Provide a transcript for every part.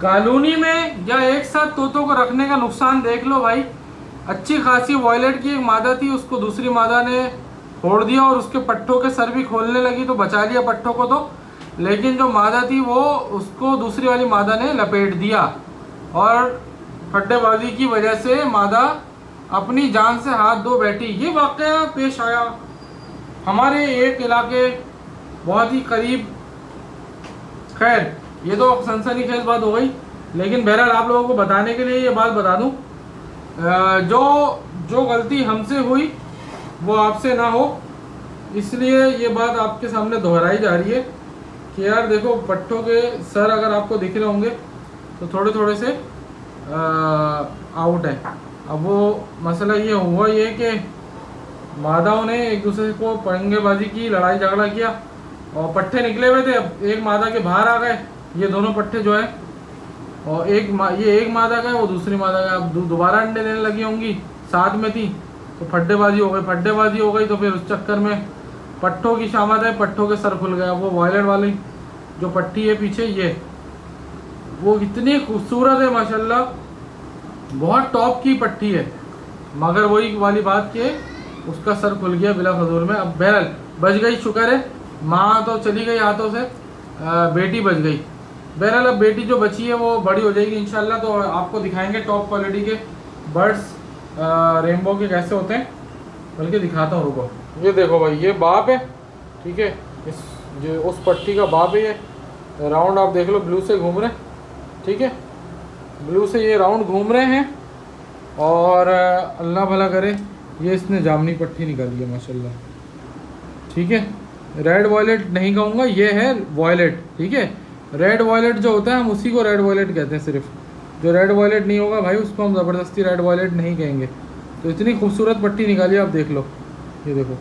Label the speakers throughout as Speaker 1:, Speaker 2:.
Speaker 1: Colony में या एक साथ तोतों को रखने का नुकसान देख लो भाई। अच्छी खासी वॉयलेट की एक मादा थी, उसको दूसरी मादा ने फोड़ दिया और उसके पट्टों के सर भी खोलने लगी तो बचा लिया पट्टों को तो, लेकिन जो मादा थी वो उसको दूसरी वाली मादा ने लपेट दिया और फड्डेबाजी की वजह से मादा अपनी जान से हाथ धो बैठी। ये वाकया पेश आया हमारे एक इलाके बहुत ही करीब। खैर ये तो सनसनीखेज बात हो गई, लेकिन बहरहाल आप लोगों को बताने के लिए ये बात बता दूं, जो गलती हमसे हुई वो आपसे ना हो, इसलिए ये बात आपके सामने दोहराई जा रही है कि यार देखो पट्टों के सर अगर आपको दिख रहे होंगे तो थोड़े थोड़े से आउट है। अब वो मसला ये हुआ ये कि मादाओं ने एक दूसरे को पंगेबाजी की, लड़ाई झगड़ा किया और पट्टे निकले हुए थे। अब एक मादा के बाहर आ गए ये दोनों पट्टे जो है, और ये एक मादा का है वो दूसरी मादा का। अब दोबारा अंडे देने लगी होंगी, साथ में थी तो फड्डेबाजी हो गई। फड्डेबाजी हो गई तो फिर उस चक्कर में पट्टों की शामत है, पट्टों के सर खुल गया। वो वॉयलेट वाली जो पट्टी है पीछे ये, वो इतनी खूबसूरत है माशाल्लाह, बहुत टॉप की पट्टी है, मगर वही वाली बात कि उसका सर खुल गया बिला फजूल में। अब बहरहाल बच गई, शुक्र है। माँ तो चली गई हाथों से, बेटी बच गई। बहरहाल अब बेटी जो बची है वो बड़ी हो जाएगी इंशाल्लाह, तो आपको दिखाएंगे टॉप क्वालिटी के बर्ड्स रेनबो के कैसे होते हैं, बल्कि दिखाता हूँ रुको। ये देखो भाई, ये बाप है, ठीक है, इस जो उस पट्टी का बाप है। ये राउंड आप देख लो, ब्लू से घूम रहे हैं, ठीक है, ब्लू से ये राउंड घूम रहे हैं। और अल्लाह भला करे, ये इसने जामनी पट्टी निकाली है माशाल्लाह, ठीक है। रेड वॉयलेट नहीं कहूँगा, ये है वॉयलेट, ठीक है। रेड वॉयलेट जो होता है हम उसी को रेड वॉयलेट कहते हैं सिर्फ। जो रेड वॉयलेट नहीं होगा भाई उसको हम ज़बरदस्ती रेड वॉयलेट नहीं कहेंगे। तो इतनी खूबसूरत पट्टी निकाली आप देख लो, ये देखो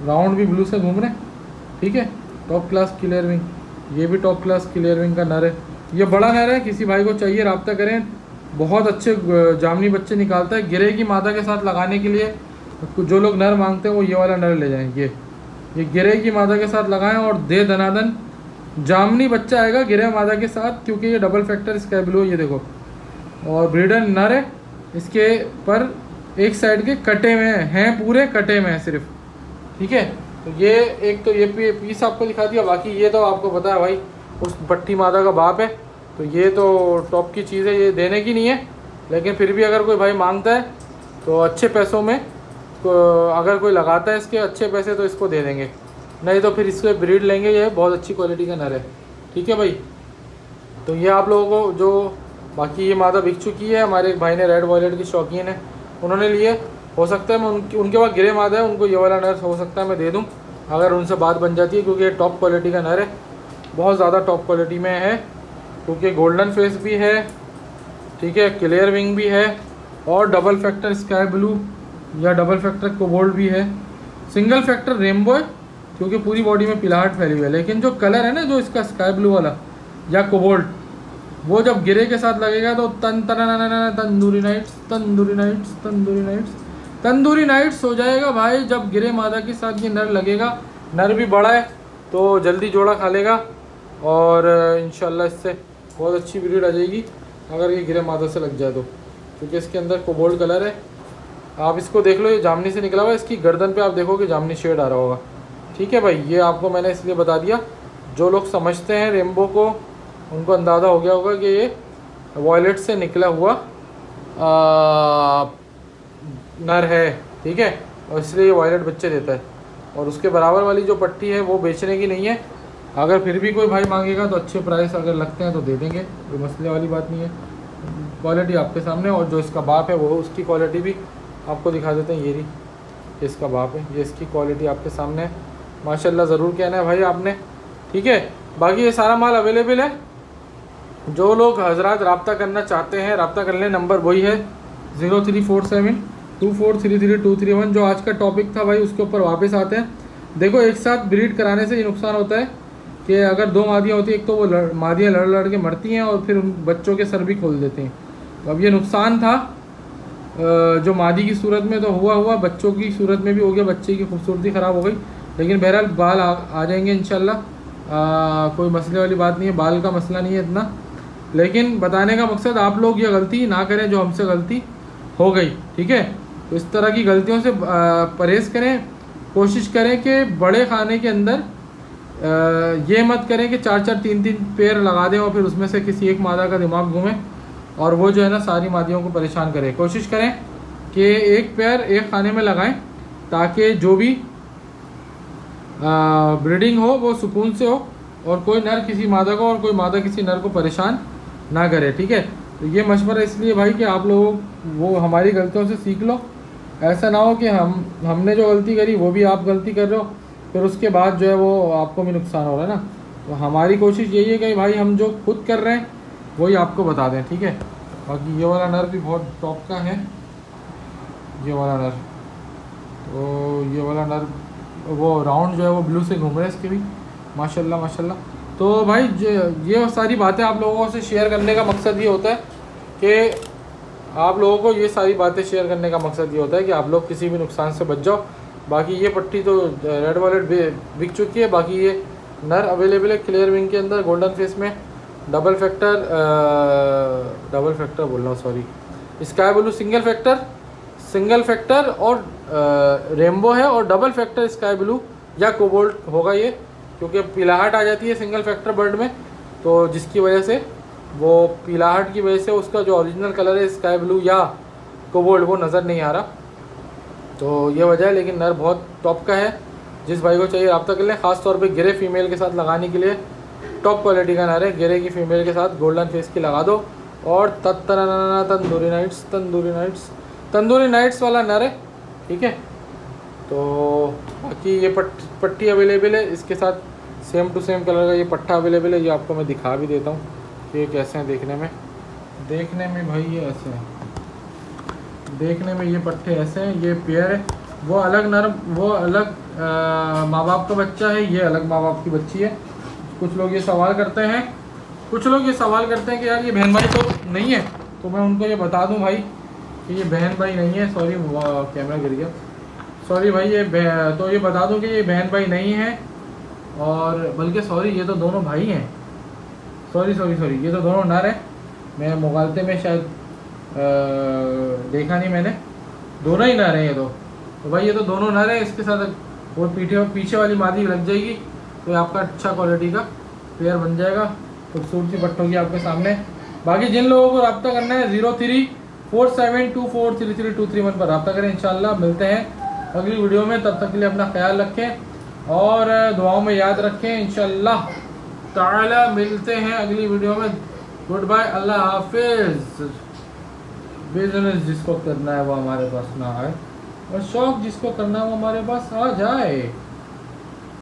Speaker 1: राउंड भी ब्लू से घूम रहे हैं, ठीक है। टॉप क्लास क्लियर विंग, ये भी टॉप क्लास क्लियर विंग का नर है। ये बड़ा नर है, किसी भाई को चाहिए रब्ता करें, बहुत अच्छे जामनी बच्चे निकालता है। गिरे की मादा के साथ लगाने के लिए जो लोग नर मांगते हैं वो ये वाला नर ले जाएँ। ये गिरे की मादा के साथ लगाएं और दे दनादन जामनी बच्चा आएगा गिरे मादा के साथ, क्योंकि ये डबल फैक्टर स्काई ब्लू है, ये देखो। और ब्रीडर नर है, इसके पर एक साइड के कटे में हैं, पूरे कटे में है सिर्फ, ठीक है। तो ये एक तो ये पीस आपको दिखा दिया, बाकी ये तो आपको पता है भाई उस पट्टी मादा का बाप है। तो ये तो टॉप की चीज़ है, ये देने की नहीं है, लेकिन फिर भी अगर कोई भाई मांगता है तो अच्छे पैसों में अगर कोई लगाता है इसके अच्छे पैसे तो इसको दे देंगे, नहीं तो फिर इसको ब्रीड लेंगे। ये बहुत अच्छी क्वालिटी का नर है, ठीक है भाई। तो ये आप लोगों को जो बाकी ये मादा बिक चुकी है, हमारे एक भाई ने रेड वॉयलेट की शौकीन है, उन्होंने लिए। हो सकता है मैं उनके पास गिरे मादा है, उनको ये वाला नर हो सकता है मैं दे दूँ अगर उनसे बात बन जाती है, क्योंकि ये टॉप क्वालिटी का नर है, बहुत ज़्यादा टॉप क्वालिटी में है, क्योंकि गोल्डन फेस भी है, ठीक है, क्लियर विंग भी है और डबल फैक्टर स्काई ब्लू या डबल फैक्टर कोबोल्ट भी है। सिंगल फैक्टर रेनबो है क्योंकि पूरी बॉडी में पिलाहट फैली हुई है, लेकिन जो कलर है ना जो इसका स्काई ब्लू वाला या कोबोल्ट, वो जब गिरे के साथ लगेगा तो tandoori nights tandoori nights tandoori nights tandoori nights हो जाएगा भाई। जब गिरे मादा के साथ ये नर लगेगा, नर भी बड़ा है तो जल्दी जोड़ा खा लेगा और इंशाल्लाह इससे बहुत अच्छी ब्रीड आ जाएगी अगर ये गिरे मादा से लग जाए तो, क्योंकि इसके अंदर कोबोल्ट कलर है। आप इसको देख लो, ये जामनी से निकला हुआ है, इसकी गर्दन पे आप देखोगे जामनी शेड आ रहा होगा, ठीक है भाई। ये आपको मैंने इसलिए बता दिया, जो लोग समझते हैं रेनबो को उनको अंदाज़ा हो गया होगा कि ये वॉयलेट से निकला हुआ नर है, ठीक है, और इसलिए ये वॉयलेट बच्चे देता है। और उसके बराबर वाली जो पट्टी है वो बेचने की नहीं है, अगर फिर भी कोई भाई मांगेगा तो अच्छे प्राइस अगर लगते हैं तो दे देंगे, कोई मसले वाली बात नहीं है। क्वालिटी आपके सामने, और जो इसका बाप है वो उसकी क्वालिटी भी आपको दिखा देते हैं। ये रही इसका बाप है, ये इसकी क्वालिटी आपके सामने है माशाल्लाह। ज़रूर कहना है भाई आपने, ठीक है। बाकी ये सारा माल अवेलेबल है, जो लोग हजरात रब्ता करना चाहते हैं रब्ता कर लें। नंबर वही है 034724333231। जो आज का टॉपिक था भाई उसके ऊपर वापस आते हैं। देखो एक साथ ब्रीड कराने से ये नुकसान होता है कि अगर दो मादियाँ होती हैं, एक तो वो मादियाँ लड़ के मरती हैं और फिर उन बच्चों के सर भी खोल देती हैं। तो अब ये नुकसान था जो मादी की सूरत में तो हुआ, बच्चों की सूरत में भी हो गया, बच्चे की खूबसूरती ख़राब हो गई। लेकिन बहरहाल बाल आ जाएंगे इंशाल्लाह, कोई मसले वाली बात नहीं है, बाल का मसला नहीं है इतना। लेकिन बताने का मकसद आप लोग ये गलती ना करें जो हमसे गलती हो गई, ठीक है। तो इस तरह की गलतियों से परहेज़ करें। कोशिश करें कि बड़े खाने के अंदर ये मत करें कि 4-4 3-3 पेड़ लगा दें और फिर उसमें से किसी एक मादा का दिमाग घूमे और वो जो है ना सारी मादियों को परेशान करे। कोशिश करें कि एक पेड़ एक खाने में लगाएं ताकि जो भी ब्रीडिंग हो वो सुकून से हो और कोई नर किसी मादा को और कोई मादा किसी नर को परेशान ना करे, ठीक है। तो ये मशवरा इसलिए भाई कि आप लोग वो हमारी गलतियों से सीख लो। ऐसा ना हो कि हमने जो गलती करी वो भी आप गलती कर रहे हो, फिर उसके बाद जो है वो आपको भी नुकसान हो रहा है ना। तो हमारी कोशिश यही है कि भाई हम जो खुद कर रहे हैं वही आपको बता दें, ठीक है। बाकी ये वाला नर भी बहुत टॉप का है, ये वाला नर। तो ये वाला नर वो राउंड जो है वो ब्लू से घूम रहा है इसके भी, माशाल्लाह माशाल्लाह। तो भाई ये सारी बातें आप लोगों से शेयर करने का मकसद ये होता है कि आप लोगों को ये सारी बातें शेयर करने का मकसद ये होता है कि आप लोग किसी भी नुकसान से बच जाओ। बाकी ये पट्टी तो रेड वॉलेट बिक चुकी है। बाकी ये नर अवेलेबल है क्लियर विंग के अंदर गोल्डन फेस में, डबल फैक्टर बोल रहा हूँ sorry, sky blue single factor और रेनबो है और डबल फैक्टर स्काई ब्लू या कोबाल्ट होगा ये, क्योंकि पीलाहट आ जाती है सिंगल फैक्टर बर्ड में, तो जिसकी वजह से वो पीलाहट की वजह से उसका जो ओरिजिनल कलर है स्काई ब्लू या कोबाल्ट वो नज़र नहीं आ रहा। तो ये वजह है, लेकिन नर बहुत टॉप का है। जिस भाई को चाहिए रब्ता कर लें। ख़ास तौर पे गिरे फीमेल के साथ लगाने के लिए टॉप क्वालिटी का नर है। गिरे की फीमेल के साथ गोल्डन फेस की लगा दो और तंदूरी नाइट्स वाला नर है, ठीक है। तो बाकी ये पट्टी अवेलेबल है, इसके साथ सेम टू सेम कलर का ये पट्टा अवेलेबल है। ये आपको मैं दिखा भी देता हूँ कि ये कैसे हैं देखने में भाई ये ऐसे हैं देखने में, ये पट्टे ऐसे हैं, ये पेयर है। वो अलग नर वो अलग माँ बाप का बच्चा है, ये अलग माँ बाप की बच्ची है। कुछ लोग ये सवाल करते हैं कि यार ये बहन भाई तो नहीं है, तो मैं उनको ये बता दूं भाई कि ये बहन भाई नहीं है। सॉरी कैमरा गिर गया, सॉरी भाई। तो ये बता दूं कि ये बहन भाई नहीं है, और बल्कि सॉरी ये तो दोनों भाई हैं। सॉरी ये तो दोनों नर हैं। मैं मुगालते में शायद देखा नहीं मैंने, दोनों ही नर हैं ये तो भाई ये तो दोनों नर हैं। इसके साथ वो पीछे वाली मादी लग जाएगी तो आपका अच्छा क्वालिटी का पेयर बन जाएगा। खूबसूरती पट्टों की आपके सामने। बाकी जिन लोगों को रब्ता करना है 034724333231 पर रब्ता करें। इंशाल्लाह मिलते हैं अगली वीडियो में, तब तक के लिए अपना ख्याल रखें और दुआओं में याद रखें। इंशाल्लाह ताला मिलते हैं अगली वीडियो में। गुड बाय, अल्लाह हाफिज़। बिजनेस जिसको करना है वो हमारे पास ना आए, और शौक जिसको करना है वो हमारे पास आ जाए।